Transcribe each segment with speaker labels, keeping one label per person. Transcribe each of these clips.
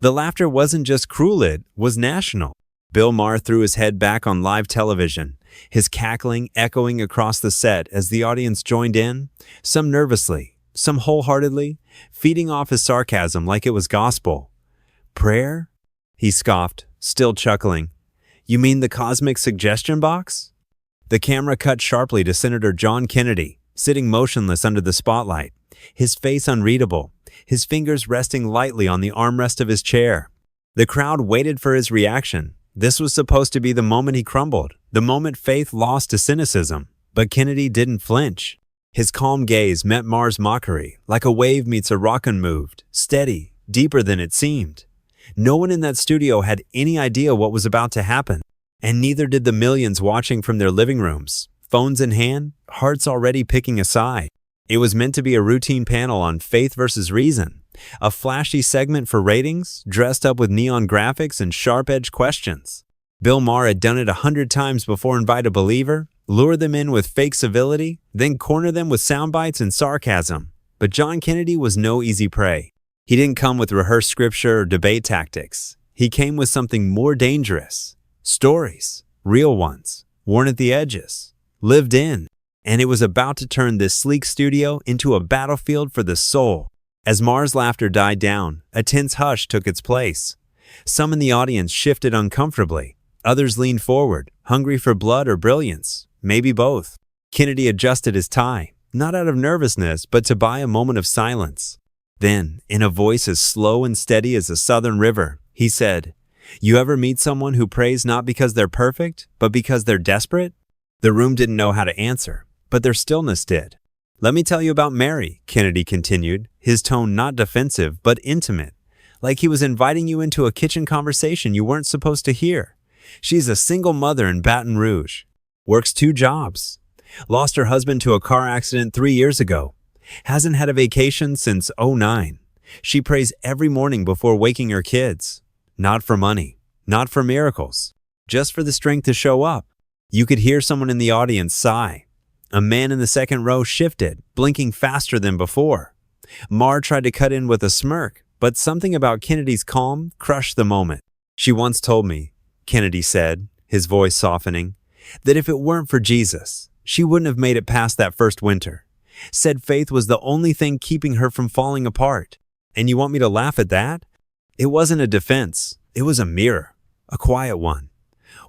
Speaker 1: The laughter wasn't just cruel, it was national. Bill Maher threw his head back on live television, his cackling echoing across the set as the audience joined in, some nervously, some wholeheartedly, feeding off his sarcasm like it was gospel. "Prayer?" he scoffed, still chuckling. "You mean the cosmic suggestion box?" The camera cut sharply to Senator John Kennedy, sitting motionless under the spotlight, his face unreadable, his fingers resting lightly on the armrest of his chair. The crowd waited for his reaction. This was supposed to be the moment he crumbled, the moment faith lost to cynicism. But Kennedy didn't flinch. His calm gaze met Maher's mockery, like a wave meets a rock unmoved, steady, deeper than it seemed. No one in that studio had any idea what was about to happen, and neither did the millions watching from their living rooms, phones in hand, hearts already picking a side. It was meant to be a routine panel on faith versus reason, a flashy segment for ratings, dressed up with neon graphics and sharp-edged questions. Bill Maher had done it 100 times before. Invite a believer, lure them in with fake civility, then corner them with sound bites and sarcasm. But John Kennedy was no easy prey. He didn't come with rehearsed scripture or debate tactics. He came with something more dangerous. Stories, real ones, worn at the edges, lived in. And it was about to turn this sleek studio into a battlefield for the soul. As Maher's laughter died down, a tense hush took its place. Some in the audience shifted uncomfortably. Others leaned forward, hungry for blood or brilliance, maybe both. Kennedy adjusted his tie, not out of nervousness, but to buy a moment of silence. Then, in a voice as slow and steady as a southern river, he said, "You ever meet someone who prays not because they're perfect, but because they're desperate?" The room didn't know how to answer, but their stillness did. "Let me tell you about Mary," Kennedy continued, his tone not defensive, but intimate, like he was inviting you into a kitchen conversation you weren't supposed to hear. "She's a single mother in Baton Rouge, works 2 jobs, lost her husband to a car accident 3 years ago, hasn't had a vacation since '09. She prays every morning before waking her kids. Not for money, not for miracles, just for the strength to show up." You could hear someone in the audience sigh. A man in the second row shifted, blinking faster than before. Maher tried to cut in with a smirk, but something about Kennedy's calm crushed the moment. "She once told me," Kennedy said, his voice softening, "that if it weren't for Jesus, she wouldn't have made it past that first winter. Said faith was the only thing keeping her from falling apart. And you want me to laugh at that?" It wasn't a defense. It was a mirror, a quiet one.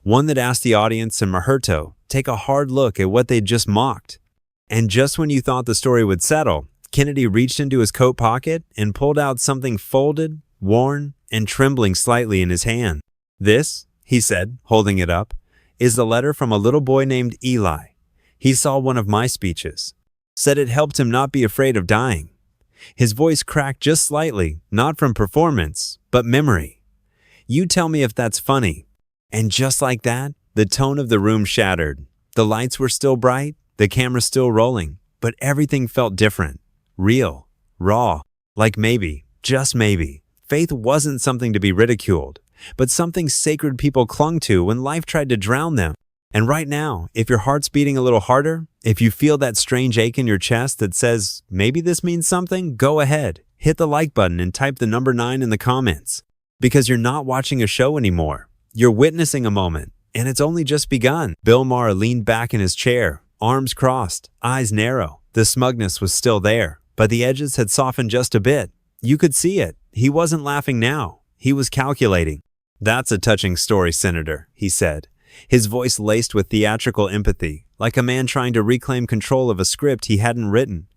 Speaker 1: One that asked the audience and Maher to take a hard look at what they'd just mocked. And just when you thought the story would settle, Kennedy reached into his coat pocket and pulled out something folded, worn, and trembling slightly in his hand. "This," he said, holding it up, "is the letter from a little boy named Eli. He saw one of my speeches. Said it helped him not be afraid of dying." His voice cracked just slightly, not from performance, but memory. "You tell me if that's funny." And just like that, the tone of the room shattered. The lights were still bright, the camera still rolling, but everything felt different. Real, raw, like maybe, just maybe, faith wasn't something to be ridiculed, but something sacred people clung to when life tried to drown them. And right now, if your heart's beating a little harder, if you feel that strange ache in your chest that says, maybe this means something, go ahead, hit the like button and type the number 9 in the comments. Because you're not watching a show anymore. You're witnessing a moment, and it's only just begun. Bill Maher leaned back in his chair, arms crossed, eyes narrow. The smugness was still there, but the edges had softened just a bit. You could see it. He wasn't laughing now. He was calculating. "That's a touching story, Senator," he said, his voice laced with theatrical empathy, like a man trying to reclaim control of a script he hadn't written.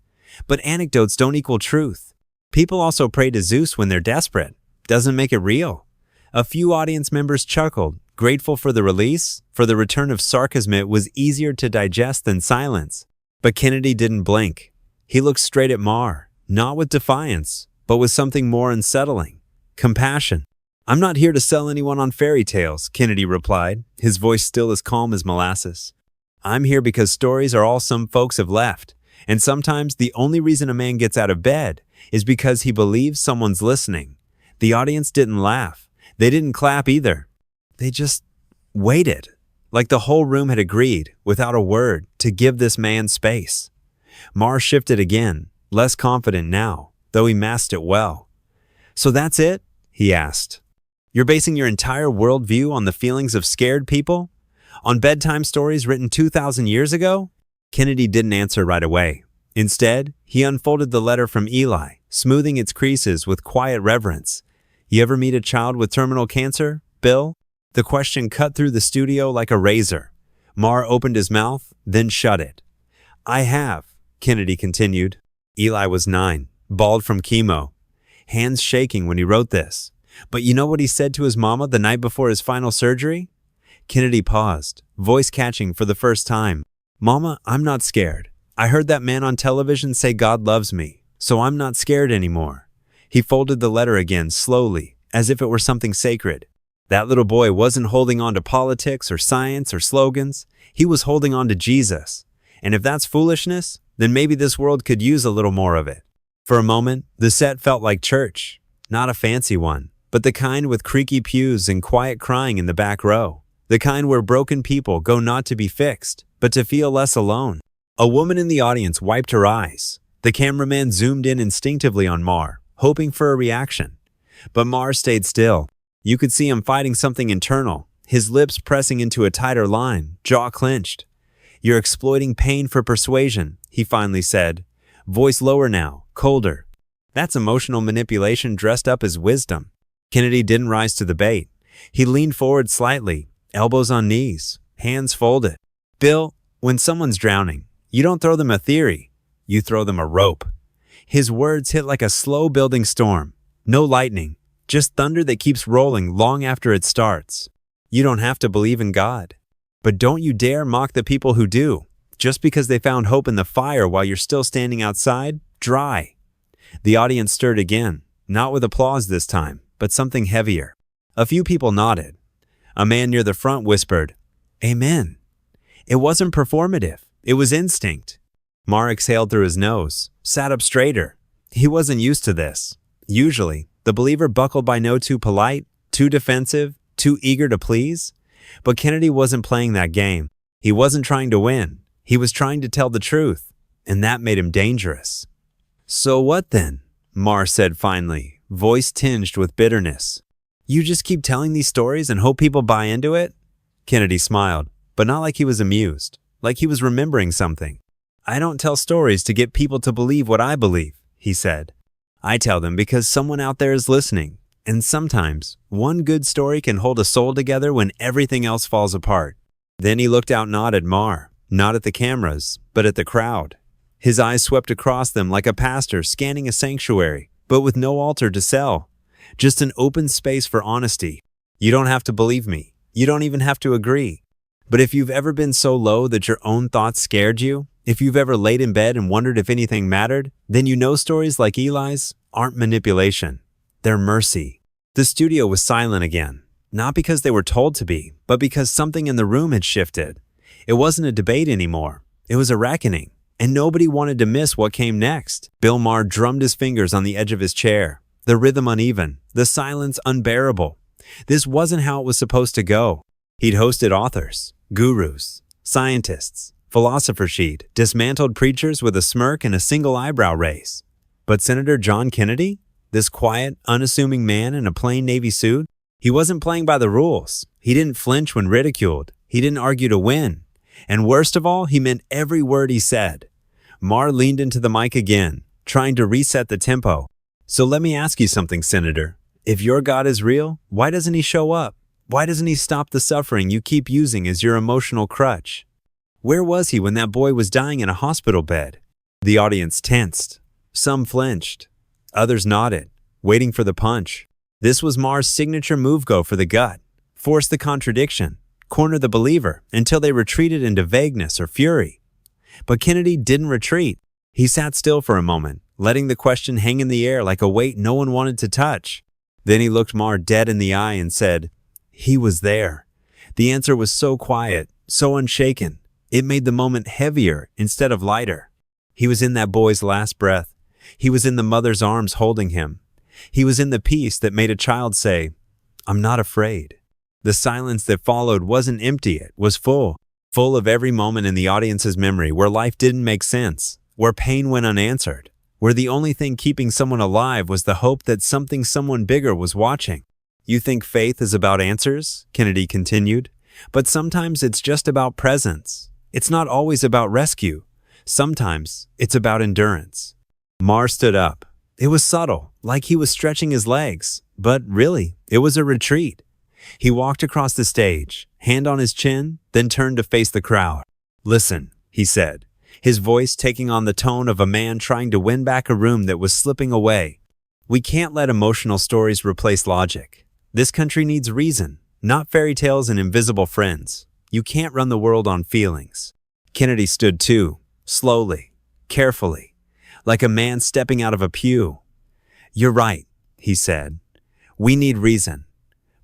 Speaker 1: "But anecdotes don't equal truth. People also pray to Zeus when they're desperate. Doesn't make it real." A few audience members chuckled, grateful for the release, for the return of sarcasm. It was easier to digest than silence. But Kennedy didn't blink. He looked straight at Maher, not with defiance, but with something more unsettling. Compassion. "I'm not here to sell anyone on fairy tales," Kennedy replied, his voice still as calm as molasses. "I'm here because stories are all some folks have left, and sometimes the only reason a man gets out of bed is because he believes someone's listening." The audience didn't laugh. They didn't clap either. They just waited, like the whole room had agreed, without a word, to give this man space. Maher shifted again, less confident now, though he masked it well. "So that's it?" he asked. You're basing your entire worldview on the feelings of scared people? On bedtime stories written 2,000 years ago? Kennedy didn't answer right away. Instead, he unfolded the letter from Eli, smoothing its creases with quiet reverence. You ever meet a child with terminal cancer, Bill? The question cut through the studio like a razor. Maher opened his mouth, then shut it. I have, Kennedy continued. Eli was 9, bald from chemo, hands shaking when he wrote this. But you know what he said to his mama the night before his final surgery? Kennedy paused, voice catching for the first time. Mama, I'm not scared. I heard that man on television say God loves me, so I'm not scared anymore. He folded the letter again slowly, as if it were something sacred. That little boy wasn't holding on to politics or science or slogans. He was holding on to Jesus. And if that's foolishness, then maybe this world could use a little more of it. For a moment, the set felt like church. Not a fancy one, but the kind with creaky pews and quiet crying in the back row. The kind where broken people go not to be fixed, but to feel less alone. A woman in the audience wiped her eyes. The cameraman zoomed in instinctively on Maher, hoping for a reaction. But Maher stayed still. You could see him fighting something internal, his lips pressing into a tighter line, jaw clenched. You're exploiting pain for persuasion, he finally said. Voice lower now, colder. That's emotional manipulation dressed up as wisdom. Kennedy didn't rise to the bait. He leaned forward slightly, elbows on knees, hands folded. Bill, when someone's drowning, you don't throw them a theory. You throw them a rope. His words hit like a slow-building storm. No lightning, just thunder that keeps rolling long after it starts. You don't have to believe in God. But don't you dare mock the people who do, just because they found hope in the fire while you're still standing outside, dry. The audience stirred again, not with applause this time, but something heavier. A few people nodded. A man near the front whispered, Amen. It wasn't performative. It was instinct. Maher exhaled through his nose, sat up straighter. He wasn't used to this. Usually, the believer buckled by no too polite, too defensive, too eager to please. But Kennedy wasn't playing that game. He wasn't trying to win. He was trying to tell the truth, and that made him dangerous. So what then? Maher said finally, voice tinged with bitterness. You just keep telling these stories and hope people buy into it? Kennedy smiled, but not like he was amused, like he was remembering something. I don't tell stories to get people to believe what I believe, he said. I tell them because someone out there is listening. And sometimes, one good story can hold a soul together when everything else falls apart. Then he looked out not at Maher, not at the cameras, but at the crowd. His eyes swept across them like a pastor scanning a sanctuary, but with no altar to sell. Just an open space for honesty. You don't have to believe me. You don't even have to agree. But if you've ever been so low that your own thoughts scared you, if you've ever laid in bed and wondered if anything mattered, then you know stories like Eli's aren't manipulation. They're mercy. The studio was silent again, not because they were told to be, but because something in the room had shifted. It wasn't a debate anymore. It was a reckoning, and nobody wanted to miss what came next. Bill Maher drummed his fingers on the edge of his chair, the rhythm uneven, the silence unbearable. This wasn't how it was supposed to go. He'd hosted authors, gurus, scientists, philosopher she'd dismantled preachers with a smirk and a single eyebrow raise. But Senator John Kennedy? This quiet, unassuming man in a plain navy suit? He wasn't playing by the rules. He didn't flinch when ridiculed. He didn't argue to win. And worst of all, he meant every word he said. Maher leaned into the mic again, trying to reset the tempo. So let me ask you something, Senator. If your God is real, why doesn't he show up? Why doesn't he stop the suffering you keep using as your emotional crutch? Where was he when that boy was dying in a hospital bed? The audience tensed. Some flinched. Others nodded, waiting for the punch. This was Maher's signature move go for the gut. Force the contradiction. Corner the believer until they retreated into vagueness or fury. But Kennedy didn't retreat. He sat still for a moment, letting the question hang in the air like a weight no one wanted to touch. Then he looked Maher dead in the eye and said, He was there. The answer was so quiet, so unshaken. It made the moment heavier instead of lighter. He was in that boy's last breath. He was in the mother's arms holding him. He was in the peace that made a child say, I'm not afraid. The silence that followed wasn't empty, it was full of every moment in the audience's memory where life didn't make sense, where pain went unanswered, where the only thing keeping someone alive was the hope that someone bigger was watching. You think faith is about answers? Kennedy continued. But sometimes it's just about presence. It's not always about rescue. Sometimes it's about endurance. Maher stood up. It was subtle, like he was stretching his legs, but really, it was a retreat. He walked across the stage, hand on his chin, then turned to face the crowd. "Listen," he said, his voice taking on the tone of a man trying to win back a room that was slipping away. "We can't let emotional stories replace logic. This country needs reason, not fairy tales and invisible friends. You can't run the world on feelings." Kennedy stood too, slowly, carefully, like a man stepping out of a pew. "You're right," he said. "We need reason.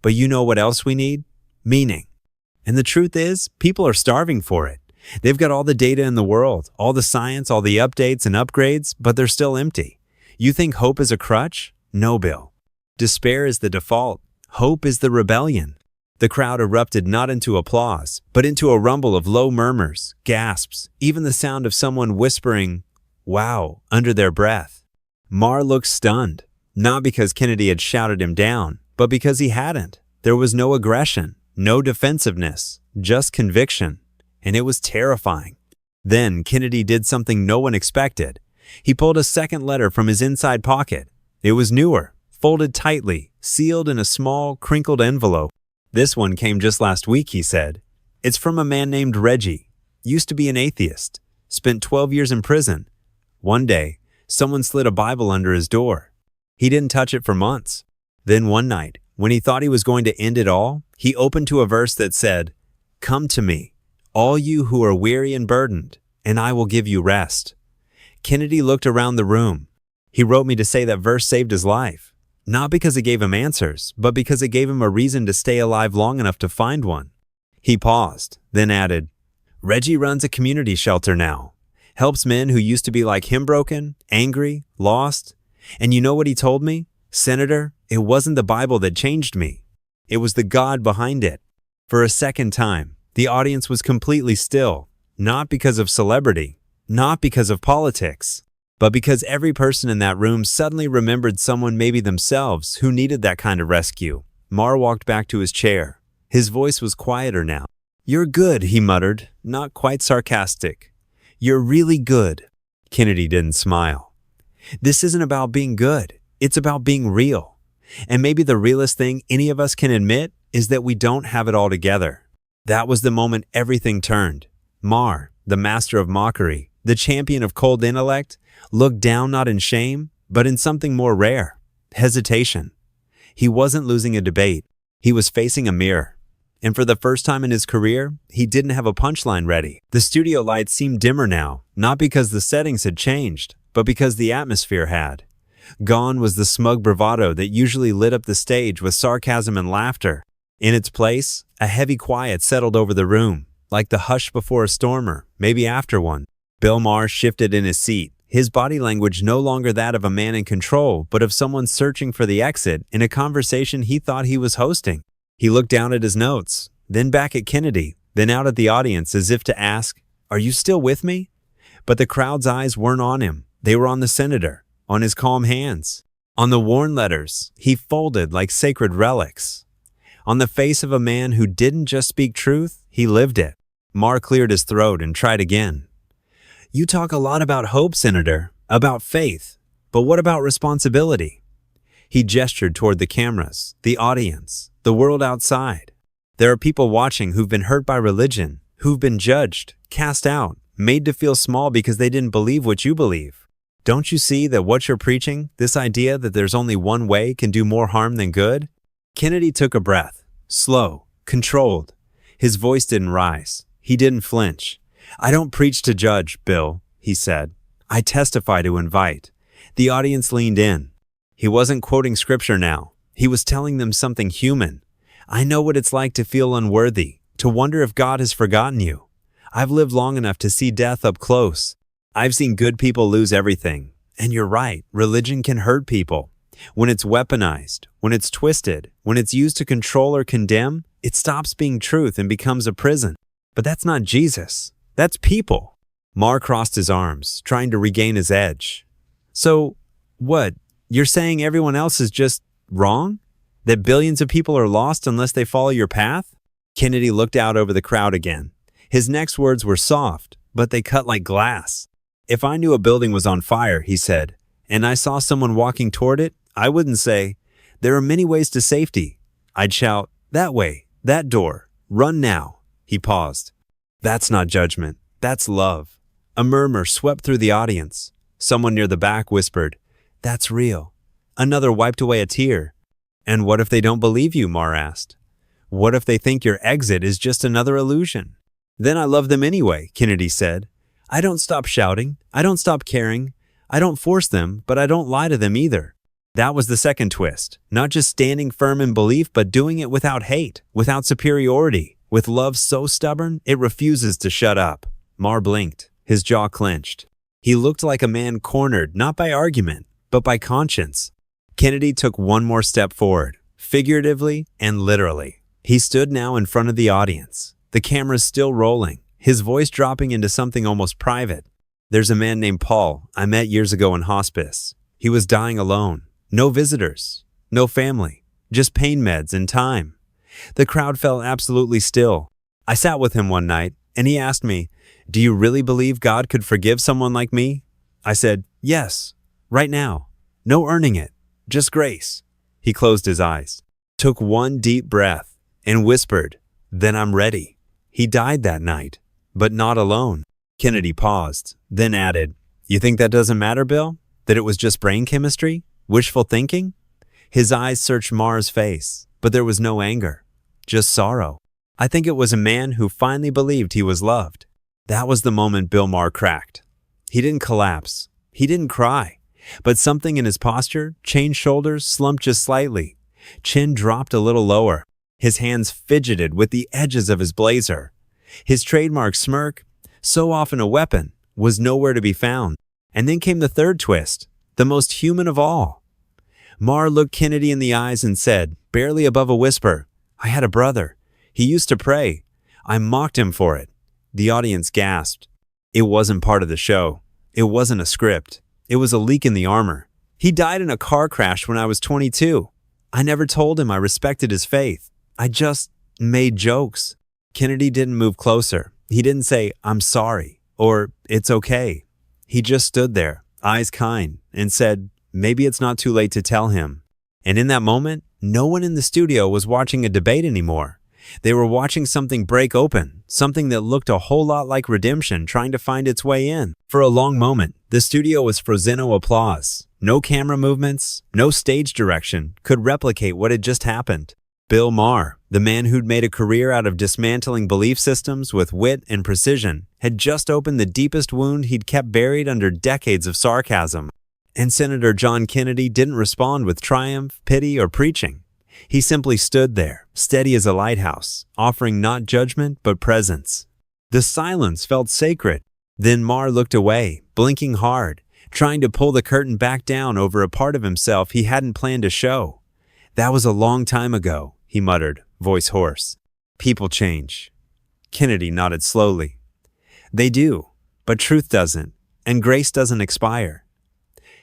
Speaker 1: But you know what else we need? Meaning. And the truth is, people are starving for it. They've got all the data in the world, all the science, all the updates and upgrades, but they're still empty. You think hope is a crutch? No, Bill. Despair is the default. Hope is the rebellion." The crowd erupted not into applause, but into a rumble of low murmurs, gasps, even the sound of someone whispering, "Wow," under their breath. Maher looked stunned, not because Kennedy had shouted him down, but because he hadn't. There was no aggression, no defensiveness, just conviction, and it was terrifying. Then Kennedy did something no one expected. He pulled a second letter from his inside pocket. It was newer, folded tightly, sealed in a small, crinkled envelope. "This one came just last week," he said. "It's from a man named Reggie. Used to be an atheist. Spent 12 years in prison. One day, someone slid a Bible under his door. He didn't touch it for months. Then one night, when he thought he was going to end it all, he opened to a verse that said, 'Come to me, all you who are weary and burdened, and I will give you rest.'" Kennedy looked around the room. He wrote me to say that verse saved his life. Not because it gave him answers, but because it gave him a reason to stay alive long enough to find one. He paused, then added, "Reggie runs a community shelter now. Helps men who used to be like him, broken, angry, lost. And you know what he told me? Senator, it wasn't the Bible that changed me. It was the God behind it." For a second time, the audience was completely still, not because of celebrity, not because of politics, but because every person in that room suddenly remembered someone, maybe themselves, who needed that kind of rescue. Maher walked back to his chair. His voice was quieter now. "You're good," he muttered, not quite sarcastic. "You're really good." Kennedy didn't smile. "This isn't about being good. It's about being real. And maybe the realest thing any of us can admit is that we don't have it all together." That was the moment everything turned. Maher, the master of mockery, the champion of cold intellect, looked down not in shame, but in something more rare, hesitation. He wasn't losing a debate. He was facing a mirror. And for the first time in his career, he didn't have a punchline ready. The studio lights seemed dimmer now, not because the settings had changed, but because the atmosphere had. Gone was the smug bravado that usually lit up the stage with sarcasm and laughter. In its place, a heavy quiet settled over the room, like the hush before a storm, maybe after one. Bill Maher shifted in his seat, his body language no longer that of a man in control, but of someone searching for the exit in a conversation he thought he was hosting. He looked down at his notes, then back at Kennedy, then out at the audience as if to ask, "Are you still with me?" But the crowd's eyes weren't on him. They were on the senator, on his calm hands, on the worn letters he folded like sacred relics, on the face of a man who didn't just speak truth, he lived it. Maher cleared his throat and tried again. "You talk a lot about hope, Senator, about faith, but what about responsibility?" He gestured toward the cameras, the audience, the world outside. "There are people watching who've been hurt by religion, who've been judged, cast out, made to feel small because they didn't believe what you believe. Don't you see that what you're preaching, this idea that there's only one way, can do more harm than good?" Kennedy took a breath, slow, controlled. His voice didn't rise. He didn't flinch. "I don't preach to judge, Bill," he said. "I testify to invite." The audience leaned in. He wasn't quoting scripture now. He was telling them something human. "I know what it's like to feel unworthy, to wonder if God has forgotten you. I've lived long enough to see death up close. I've seen good people lose everything. And you're right, religion can hurt people. When it's weaponized, when it's twisted, when it's used to control or condemn, it stops being truth and becomes a prison. But that's not Jesus. That's people." Maher crossed his arms, trying to regain his edge. So, what? You're saying everyone else is just wrong? That billions of people are lost unless they follow your path? Kennedy looked out over the crowd again. His next words were soft, but they cut like glass. If I knew a building was on fire, he said, and I saw someone walking toward it, I wouldn't say, there are many ways to safety. I'd shout, that way, that door, run now. He paused. That's not judgment, that's love. A murmur swept through the audience. Someone near the back whispered, that's real. Another wiped away a tear. And what if they don't believe you, Maher asked. What if they think your exit is just another illusion? Then I love them anyway, Kennedy said. I don't stop shouting, I don't stop caring. I don't force them, but I don't lie to them either. That was the second twist. Not just standing firm in belief, but doing it without hate, without superiority, with love so stubborn it refuses to shut up. Maher blinked, his jaw clenched. He looked like a man cornered not by argument, but by conscience. Kennedy took one more step forward, figuratively and literally. He stood now in front of the audience, the cameras still rolling, his voice dropping into something almost private. There's a man named Paul I met years ago in hospice. He was dying alone. No visitors, no family, just pain meds and time. The crowd fell absolutely still. I sat with him one night, and he asked me, do you really believe God could forgive someone like me? I said, yes, right now. No earning it, just grace. He closed his eyes, took one deep breath, and whispered, then I'm ready. He died that night, but not alone. Kennedy paused, then added, you think that doesn't matter, Bill? That it was just brain chemistry? Wishful thinking? His eyes searched Maher's face, but there was no anger, just sorrow. I think it was a man who finally believed he was loved. That was the moment Bill Maher cracked. He didn't collapse. He didn't cry. But something in his posture, changed shoulders, slumped just slightly. Chin dropped a little lower. His hands fidgeted with the edges of his blazer. His trademark smirk, so often a weapon, was nowhere to be found. And then came the third twist, the most human of all. Maher looked Kennedy in the eyes and said, barely above a whisper, I had a brother. He used to pray. I mocked him for it. The audience gasped. It wasn't part of the show. It wasn't a script. It was a leak in the armor. He died in a car crash when I was 22. I never told him I respected his faith. I just made jokes. Kennedy didn't move closer. He didn't say, I'm sorry, or it's okay. He just stood there, eyes kind, and said, maybe it's not too late to tell him. And in that moment, no one in the studio was watching a debate anymore. They were watching something break open, something that looked a whole lot like redemption trying to find its way in. For a long moment, the studio was frozeno applause. No camera movements, no stage direction could replicate what had just happened. Bill Maher, the man who'd made a career out of dismantling belief systems with wit and precision, had just opened the deepest wound he'd kept buried under decades of sarcasm. And Senator John Kennedy didn't respond with triumph, pity, or preaching. He simply stood there, steady as a lighthouse, offering not judgment but presence. The silence felt sacred. Then Maher looked away, blinking hard, trying to pull the curtain back down over a part of himself he hadn't planned to show. That was a long time ago, he muttered, voice hoarse. People change. Kennedy nodded slowly. They do, but truth doesn't, and grace doesn't expire.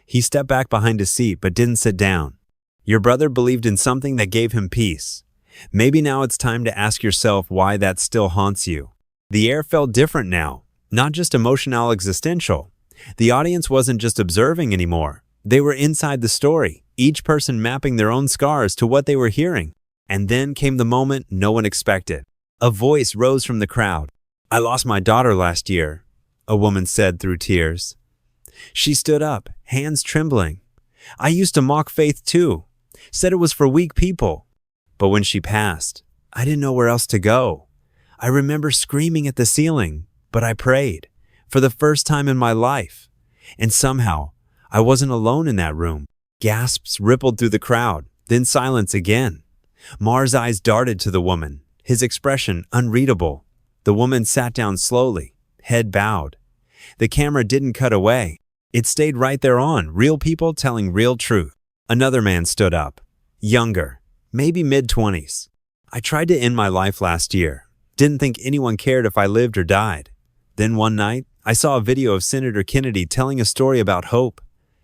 Speaker 1: He stepped back behind his seat but didn't sit down. Your brother believed in something that gave him peace. Maybe now it's time to ask yourself why that still haunts you. The air felt different now, not just emotional existential. The audience wasn't just observing anymore. They were inside the story, each person mapping their own scars to what they were hearing. And then came the moment no one expected. A voice rose from the crowd. I lost my daughter last year, a woman said through tears. She stood up, hands trembling. I used to mock faith too, said it was for weak people. But when she passed, I didn't know where else to go. I remember screaming at the ceiling, but I prayed, for the first time in my life. And somehow, I wasn't alone in that room. Gasps rippled through the crowd, then silence again. Maher's eyes darted to the woman, his expression unreadable. The woman sat down slowly, head bowed. The camera didn't cut away. It stayed right there on, real people telling real truth. Another man stood up, younger, maybe mid-20s. I tried to end my life last year. Didn't think anyone cared if I lived or died. Then one night, I saw a video of Senator Kennedy telling a story about hope.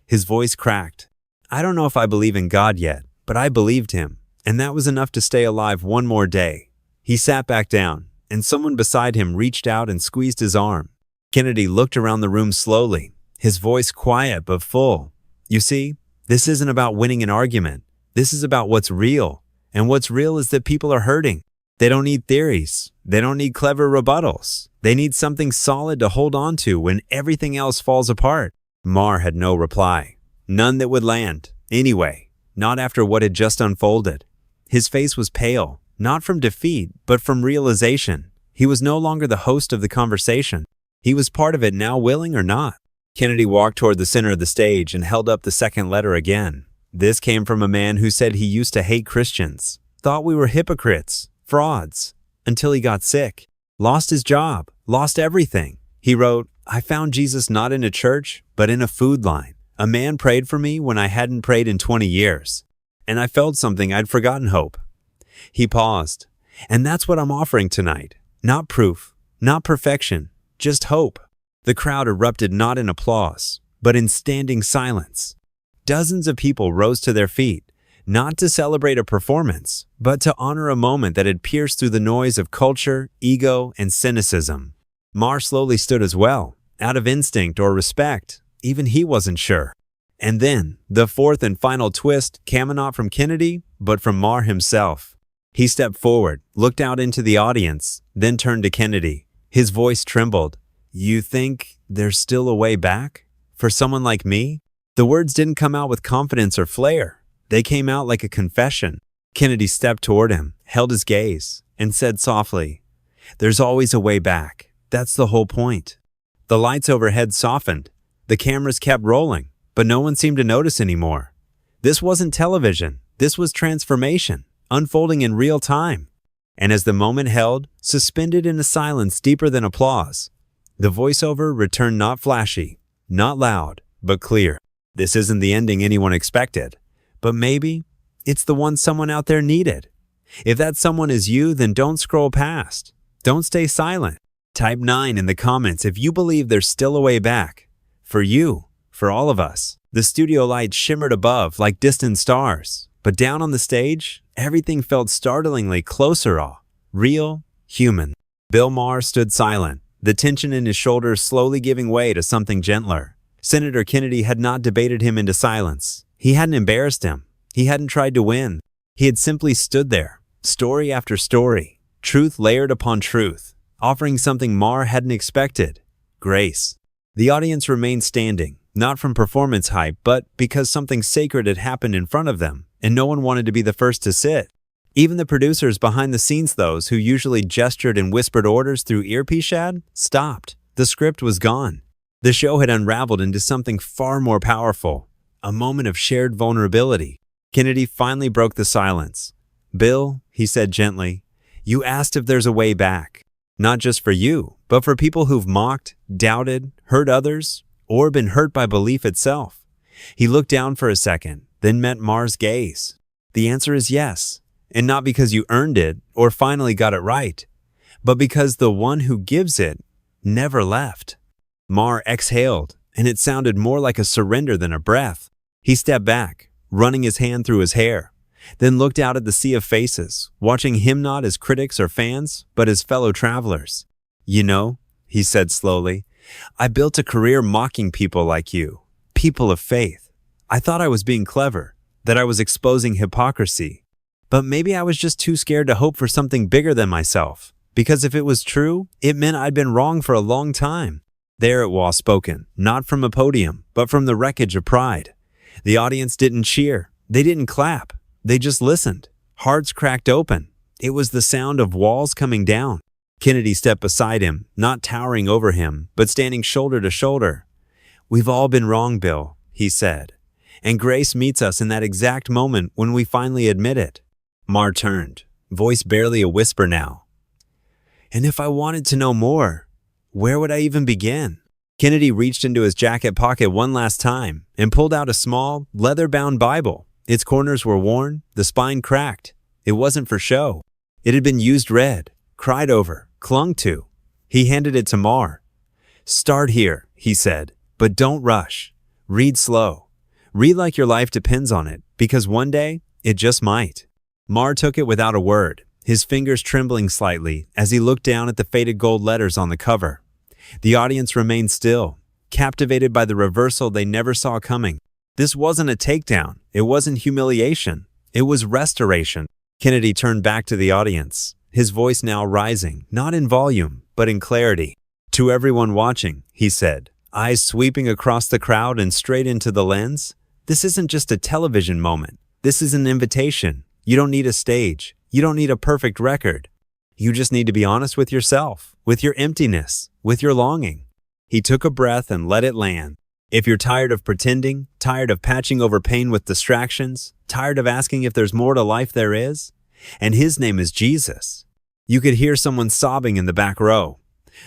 Speaker 1: His voice cracked. "I don't know if I believe in God yet, but I believed him, and that was enough to stay alive one more day." He sat back down, and someone beside him reached out and squeezed his arm. Kennedy looked around the room slowly, his voice quiet but full. "You see, this isn't about winning an argument. This is about what's real, and what's real is that people are hurting. They don't need theories. They don't need clever rebuttals. They need something solid to hold on to when everything else falls apart." Maher had no reply. None that would land. Anyway, not after what had just unfolded. His face was pale, not from defeat, but from realization. He was no longer the host of the conversation. He was part of it now, willing or not. Kennedy walked toward the center of the stage and held up the second letter again. This came from a man who said he used to hate Christians, thought we were hypocrites, frauds, until he got sick, lost his job, lost everything. He wrote, "I found Jesus not in a church, but in a food line. A man prayed for me when I hadn't prayed in 20 years. And I felt something I'd forgotten, hope." He paused. "And that's what I'm offering tonight. Not proof, not perfection, just hope." The crowd erupted not in applause, but in standing silence. Dozens of people rose to their feet, not to celebrate a performance, but to honor a moment that had pierced through the noise of culture, ego, and cynicism. Maher slowly stood as well, out of instinct or respect. Even he wasn't sure. And then, the fourth and final twist came not from Kennedy, but from Maher himself. He stepped forward, looked out into the audience, then turned to Kennedy. His voice trembled. "You think there's still a way back? For someone like me?" The words didn't come out with confidence or flair. They came out like a confession. Kennedy stepped toward him, held his gaze, and said softly, "There's always a way back. That's the whole point." The lights overhead softened. The cameras kept rolling, but no one seemed to notice anymore. This wasn't television. This was transformation, unfolding in real time. And as the moment held, suspended in a silence deeper than applause, the voiceover returned not flashy, not loud, but clear. "This isn't the ending anyone expected, but maybe it's the one someone out there needed. If that someone is you, then don't scroll past. Don't stay silent. Type 9 in the comments if you believe there's still a way back. For you, for all of us." The studio lights shimmered above like distant stars, but down on the stage, everything felt startlingly closer, real, human. Bill Maher stood silent, the tension in his shoulders slowly giving way to something gentler. Senator Kennedy had not debated him into silence. He hadn't embarrassed him. He hadn't tried to win. He had simply stood there, story after story, truth layered upon truth, offering something Maher hadn't expected: grace. The audience remained standing, not from performance hype, but because something sacred had happened in front of them, and no one wanted to be the first to sit. Even the producers behind the scenes, those who usually gestured and whispered orders through earpiece shad, stopped. The script was gone. The show had unraveled into something far more powerful, a moment of shared vulnerability. Kennedy finally broke the silence. "Bill," he said gently, "you asked if there's a way back. Not just for you, but for people who've mocked, doubted, hurt others, or been hurt by belief itself." He looked down for a second, then met Maher's gaze. "The answer is yes, and not because you earned it or finally got it right, but because the one who gives it never left." Maher exhaled, and it sounded more like a surrender than a breath. He stepped back, running his hand through his hair, then looked out at the sea of faces, watching him not as critics or fans, but as fellow travelers. "You know," he said slowly, "I built a career mocking people like you, people of faith. I thought I was being clever, that I was exposing hypocrisy. But maybe I was just too scared to hope for something bigger than myself, because if it was true, it meant I'd been wrong for a long time." There it was spoken, not from a podium, but from the wreckage of pride. The audience didn't cheer. They didn't clap. They just listened. Hearts cracked open. It was the sound of walls coming down. Kennedy stepped beside him, not towering over him, but standing shoulder to shoulder. "We've all been wrong, Bill," he said. "And grace meets us in that exact moment when we finally admit it." Maher turned, voice barely a whisper now. "And if I wanted to know more, where would I even begin?" Kennedy reached into his jacket pocket one last time and pulled out a small, leather-bound Bible. Its corners were worn, the spine cracked. It wasn't for show. It had been used, read, cried over, clung to. He handed it to Maher. "Start here," he said, "but don't rush. Read slow. Read like your life depends on it, because one day, it just might. Maher took it without a word, his fingers trembling slightly as he looked down at the faded gold letters on the cover. The audience remained still, captivated by the reversal they never saw coming. This wasn't a takedown. It wasn't humiliation. It was restoration. Kennedy turned back to the audience, his voice now rising, not in volume, but in clarity. To everyone watching, he said, eyes sweeping across the crowd and straight into the lens, this isn't just a television moment. This is an invitation. You don't need a stage. You don't need a perfect record. You just need to be honest with yourself, with your emptiness, with your longing. He took a breath and let it land. If you're tired of pretending, tired of patching over pain with distractions, tired of asking if there's more to life there is, and his name is Jesus. You could hear someone sobbing in the back row.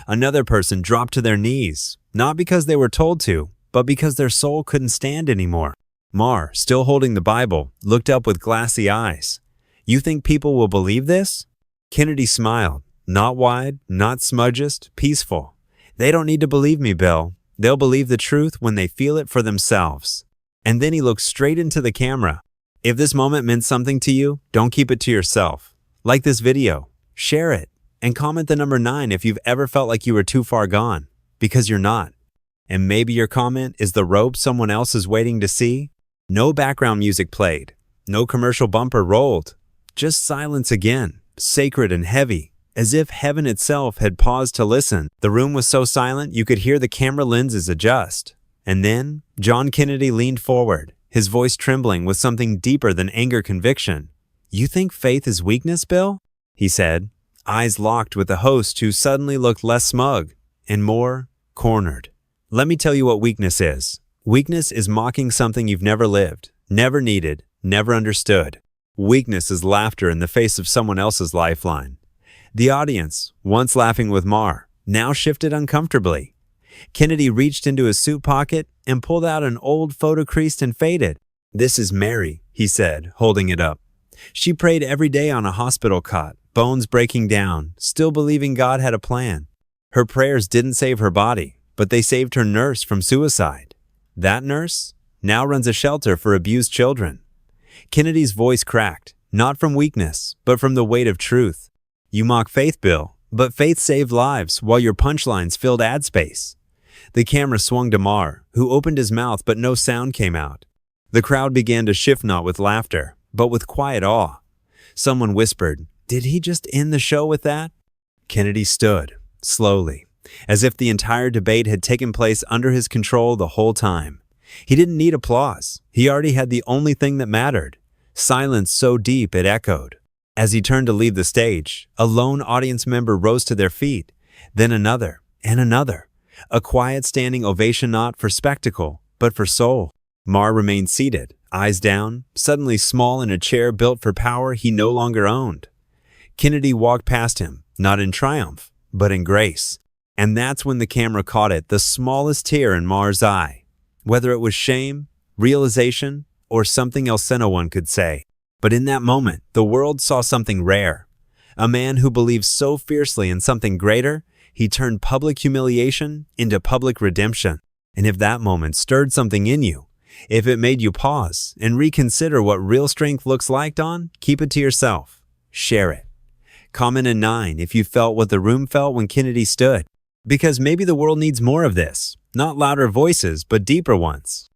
Speaker 1: Another person dropped to their knees, not because they were told to, but because their soul couldn't stand anymore. Maher, still holding the Bible, looked up with glassy eyes. You think people will believe this? Kennedy smiled, not wide, not smudgest, peaceful. They don't need to believe me, Bill. They'll believe the truth when they feel it for themselves. And then he looked straight into the camera. If this moment meant something to you, don't keep it to yourself. Like this video, share it, and comment the number 9 if you've ever felt like you were too far gone, because you're not. And maybe your comment is the rope someone else is waiting to see. No background music played, no commercial bumper rolled, just silence again, sacred and heavy, as if heaven itself had paused to listen. The room was so silent you could hear the camera lenses adjust. And then, John Kennedy leaned forward, his voice trembling with something deeper than anger conviction. You think faith is weakness, Bill? He said, eyes locked with the host who suddenly looked less smug and more cornered. Let me tell you what weakness is. Weakness is mocking something you've never lived, never needed, never understood. Weakness is laughter in the face of someone else's lifeline. The audience, once laughing with Maher, now shifted uncomfortably. Kennedy reached into his suit pocket and pulled out an old photo creased and faded. This is Mary, he said, holding it up. She prayed every day on a hospital cot, bones breaking down, still believing God had a plan. Her prayers didn't save her body, but they saved her nurse from suicide. That nurse now runs a shelter for abused children. Kennedy's voice cracked, not from weakness, but from the weight of truth. You mock faith, Bill, but faith saved lives while your punchlines filled ad space. The camera swung to Maher, who opened his mouth but no sound came out. The crowd began to shift not with laughter, but with quiet awe. Someone whispered, "Did he just end the show with that?" Kennedy stood, slowly, as if the entire debate had taken place under his control the whole time. He didn't need applause. He already had the only thing that mattered. Silence so deep it echoed. As he turned to leave the stage, a lone audience member rose to their feet, then another, and another. A quiet standing ovation not for spectacle, but for soul. Maher remained seated, eyes down, suddenly small in a chair built for power he no longer owned. Kennedy walked past him, not in triumph, but in grace. And that's when the camera caught it, the smallest tear in Maher's eye. Whether it was shame, realization, or something else no one could say. But in that moment, the world saw something rare. A man who believed so fiercely in something greater, he turned public humiliation into public redemption. And if that moment stirred something in you, if it made you pause and reconsider what real strength looks like, keep it to yourself. Share it. Comment a 9 if you felt what the room felt when Kennedy stood. Because maybe the world needs more of this. Not louder voices, but deeper ones.